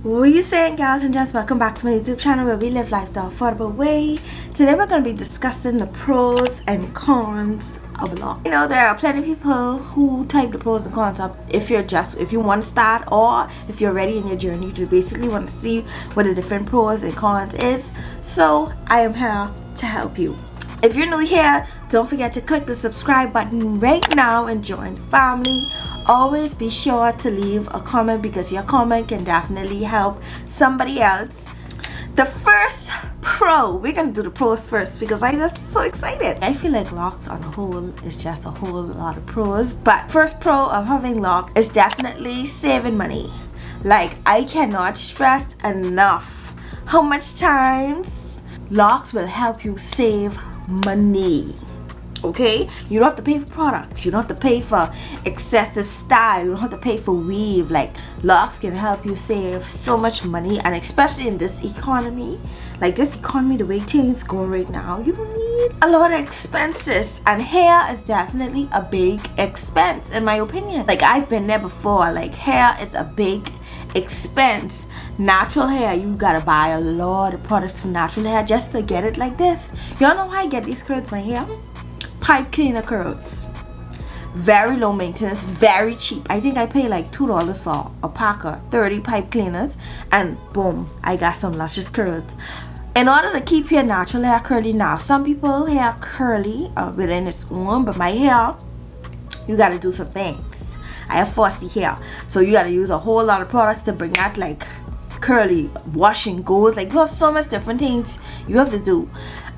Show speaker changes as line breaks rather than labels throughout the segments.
What you saying, guys and gents? Welcome back to my YouTube channel where we live life the affordable way. Today we're going to be discussing the pros and cons of Loc. You know, there are plenty of people who type the pros and cons up if you want to start, or if you're ready in your journey to basically want to see what the different pros and cons is. So I am here to help you. If you're new here, don't forget to click the subscribe button right now and join the family. Always be sure to leave a comment because your comment can definitely help somebody else. The first pro, we're gonna do the pros first because I'm just so excited. I feel like Locs on a whole is just a whole lot of pros, but first pro of having Loc is definitely saving money. Like, I cannot stress enough how much times Locs will help you save money. Okay, you don't have to pay for products, you don't have to pay for excessive style, you don't have to pay for weave. Like, Locs can help you save so much money, and especially in this economy, like this economy, the way things going right now, you don't need a lot of expenses, and hair is definitely a big expense in my opinion. Like, I've been there before. Like, hair is a big expense. Natural hair, you gotta buy a lot of products from natural hair just to get it like this. Y'all know how I get these curls my hair? Pipe cleaner curls. Very low maintenance, very cheap. I think I pay like $2 for a pack of 30 pipe cleaners, and boom, I got some luscious curls. In order to keep your natural hair curly, now some people hair curly within its own, but my hair, you gotta do some things. I have fussy hair, so you gotta use a whole lot of products to bring that like curly washing goes. Like, you have so much different things you have to do.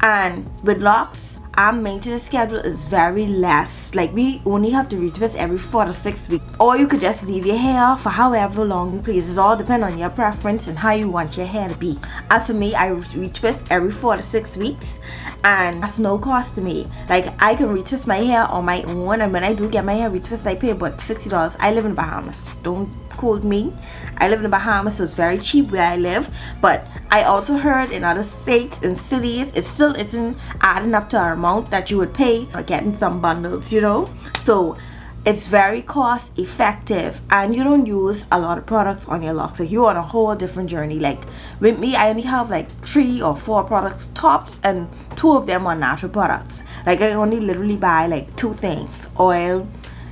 And with Locs, our maintenance schedule is very less. Like, we only have to retwist every 4 to 6 weeks, or you could just leave your hair for however long you please. It all depends on your preference and how you want your hair to be. As for me, I retwist every 4 to 6 weeks, and that's no cost to me. Like, I can retwist my hair on my own, and when I do get my hair retwisted, I pay about $60. I live in Bahamas, don't quote me. I live in the Bahamas, so it's very cheap where I live. But I also heard in other states and cities, it still isn't adding up to our amount that you would pay for getting some bundles, you know. So it's very cost effective, and you don't use a lot of products on your Locs. So you're on a whole different journey. Like, with me, I only have like 3 or 4 products tops, and 2 of them are natural products. Like, I only literally buy like 2 things: oil,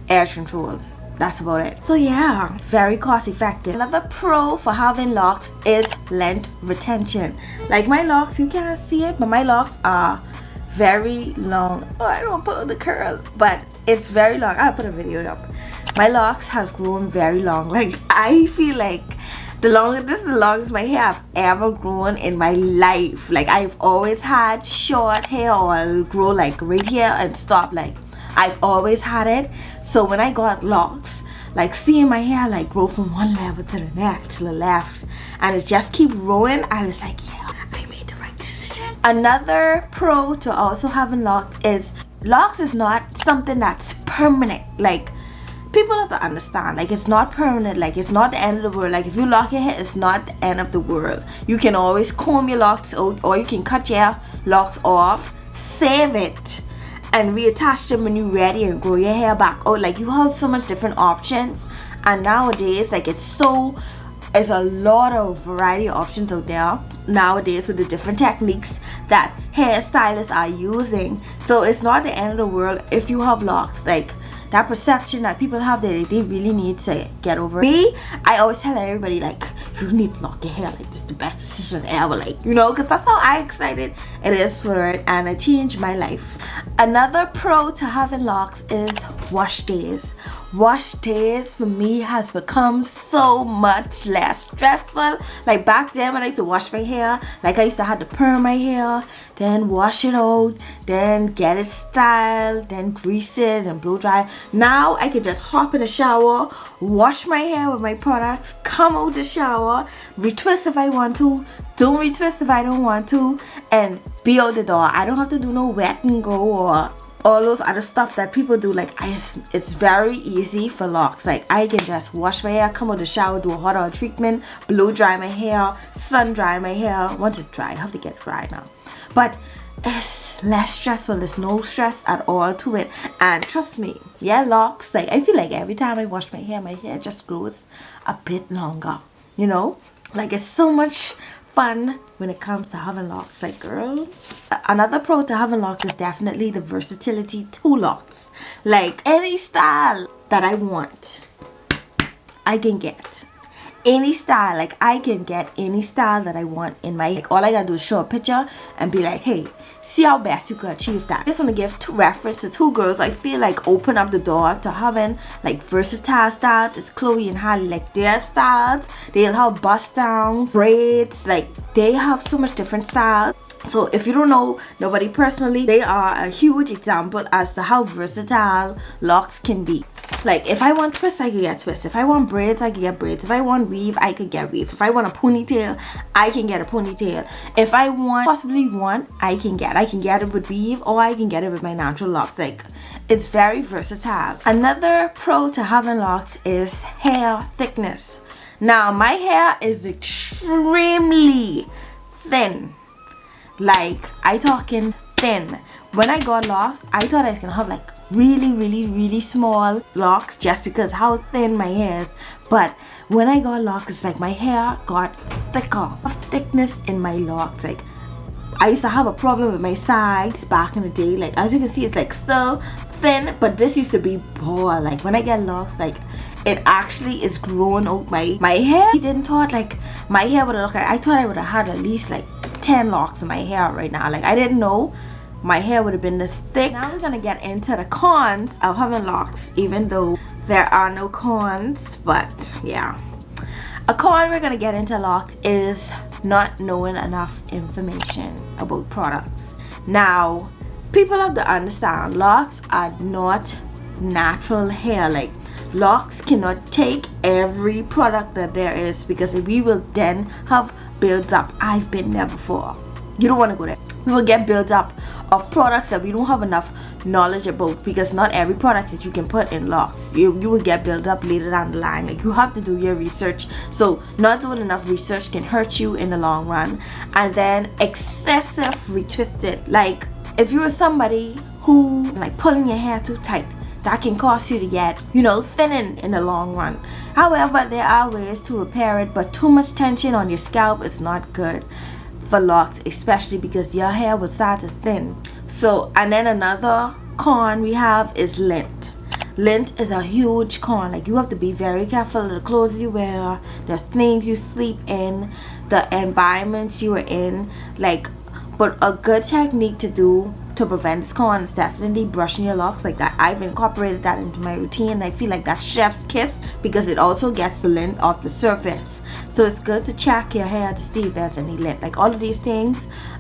air control. That's about it. So yeah, very cost effective. Another pro for having Locs is length retention. Like, my Locs, you can't see it, but my Locs are very long. Oh, I don't put the curl, but it's very long. I'll put a video up. My Locs have grown very long. Like, I feel like this is the longest my hair have ever grown in my life. Like, I've always had short hair, or I'll grow like right here and stop. Like, I've always had it. So when I got Locs, like, seeing my hair like grow from one level to the next, to the left, and it just keep growing, I was like, yeah, I made the right decision. Another pro to also having Locs is Locs is not something that's permanent. Like, people have to understand, like, it's not permanent. Like, it's not the end of the world. Like, if you lock your hair, it's not the end of the world. You can always comb your Locs out, or you can cut your Locs off, save it, and reattach them when you're ready and grow your hair back out. Like, you have so much different options, and nowadays, like, it's a lot of variety of options out there nowadays with the different techniques that hairstylists are using. So it's not the end of the world if you have Locs. Like, that perception that people have, they really need to get over it. Me, I always tell everybody, like, you need to lock your hair. Like, this is the best decision ever. Like, you know, because that's how excited it is for it, and it changed my life. Another pro to having Locs is wash days. Wash days for me has become so much less stressful. Like, back then when I used to wash my hair, like, I used to have to perm my hair, then wash it out, then get it styled, then grease it and blow dry. Now I can just hop in the shower, wash my hair with my products, come out the shower, retwist if I want to, don't retwist if I don't want to, and be out the door. I don't have to do no wet and go or all those other stuff that people do. Like, it's very easy for Locs. Like, I can just wash my hair, come out the shower, do a hot oil treatment, blow dry my hair, sun dry my hair. Once it's dry, I have to get it dry now. But it's less stressful. There's no stress at all to it. And trust me, yeah, Locs, like, I feel like every time I wash my hair just grows a bit longer. you know. Like, it's so much fun when it comes to having locks. Like, girl, another pro to having locks is definitely the versatility to locks. Like, any style that I want, I can get. Any style, like, I can get any style that I want in my, like, all I gotta do is show a picture and be like, hey, see how best you could achieve that. I just want to give reference to two girls I feel like open up the door to having like versatile styles. It's Chloe and Halle. Like, their styles, they'll have bust downs, braids, like they have so much different styles. So if you don't know nobody personally, they are a huge example as to how versatile locks can be. Like, if I want twists, I can get twists. If I want braids, I can get braids. If I want weave, I can get weave. If I want a ponytail, I can get a ponytail. If I possibly want, I can get it with weave, or I can get it with my natural locks. Like, it's very versatile. Another pro to having locks is hair thickness. Now, my hair is extremely thin. Like, I talking thin. When I got locks, I thought I was gonna have like really small locks just because how thin my hair is. But when I got locks, it's like my hair got thicker. Thickness in my locks. Like, I used to have a problem with my sides back in the day. Like, as you can see, it's like still thin, but this used to be bald. Like, when I get locks, like, it actually is growing out my hair. I didn't thought like my hair would look like, I thought I would have had at least like 10 locks in my hair right now. Like, I didn't know my hair would have been this thick. Now we're gonna get into the cons of having locks, even though there are no cons. But yeah, a con we're gonna get into locks is not knowing enough information about products. Now, people have to understand locks are not natural hair. Like, locks cannot take every product that there is, because we will then have builds up. I've been there before. You don't want to go there. We will get built up of products that we don't have enough knowledge about, because not every product that you can put in locks, you will get built up later down the line. Like, you have to do your research. So not doing enough research can hurt you in the long run. And then excessive retwisted. Like, if you are somebody who like pulling your hair too tight, that can cause you to get, you know, thinning in the long run. However, there are ways to repair it, but too much tension on your scalp is not good for locks, especially because your hair will start to thin. So, and then another con we have is lint. Lint is a huge con. Like, you have to be very careful of the clothes you wear, the things you sleep in, the environments you are in. Like, but a good technique to do to prevent this con is definitely brushing your locks like that. I've incorporated that into my routine, and I feel like that's chef's kiss, because it also gets the lint off the surface. So it's good to check your hair to see if there's any lint. Like, all of these things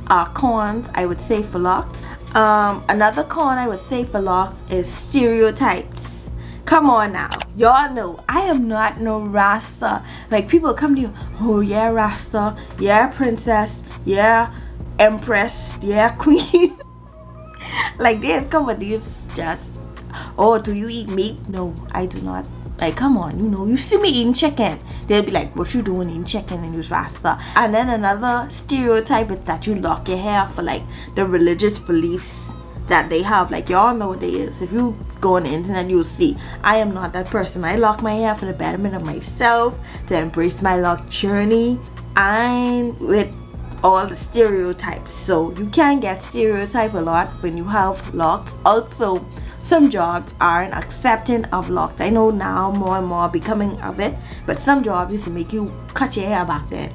are cons, I would say, for locks. Another con I would say for locks is stereotypes. Come on now, y'all know I am not no Rasta. Like, people come to you, oh yeah, Rasta, yeah, princess, yeah, empress, yeah, queen. Like, there's come with these just, oh, do you eat meat? No, I do not. Like, come on, you know, you see me eating chicken, they'll be like, what you doing eating chicken and you Rasta? And then another stereotype is that you lock your hair for like the religious beliefs that they have. Like, y'all know what they is. If you go on the internet, you'll see I am not that person. I lock my hair for the betterment of myself, to embrace my lock journey. I'm with all the stereotypes, so you can get stereotype a lot when you have locks. Also, some jobs aren't accepting of locks. I know now more and more becoming of it, but some jobs used to make you cut your hair back then.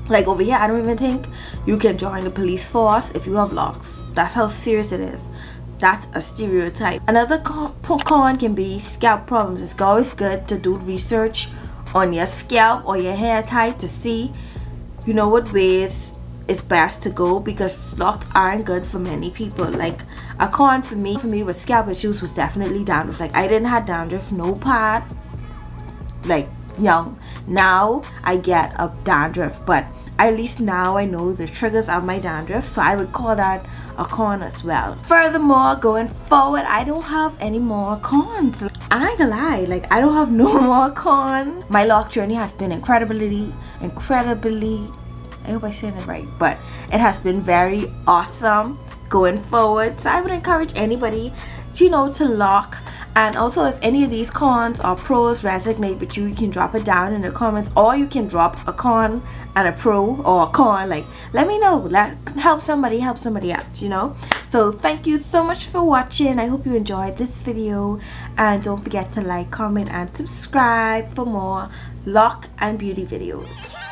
Like, over here, I don't even think you can join the police force if you have locks. That's how serious it is. That's a stereotype. Another con can be scalp problems. It's always good to do research on your scalp or your hair type to see, you know, what ways it's best to go, because locks aren't good for many people. Like, a con for me with scalp issues was definitely dandruff. Like, I didn't have dandruff, no part, like, young. Now I get a dandruff, but at least now I know the triggers of my dandruff, so I would call that a con as well. Furthermore, going forward, I don't have any more cons. I ain't gonna lie, like, I don't have no more con. My lock journey has been incredibly, I hope I said it right, but it has been very awesome going forward. So I would encourage anybody, you know, to lock And also, if any of these cons or pros resonate with you, you can drop it down in the comments, or you can drop a con and a pro, or a con, like, let me know. Help somebody out, you know. So thank you so much for watching. I hope you enjoyed this video, and don't forget to like, comment and subscribe for more loc and beauty videos.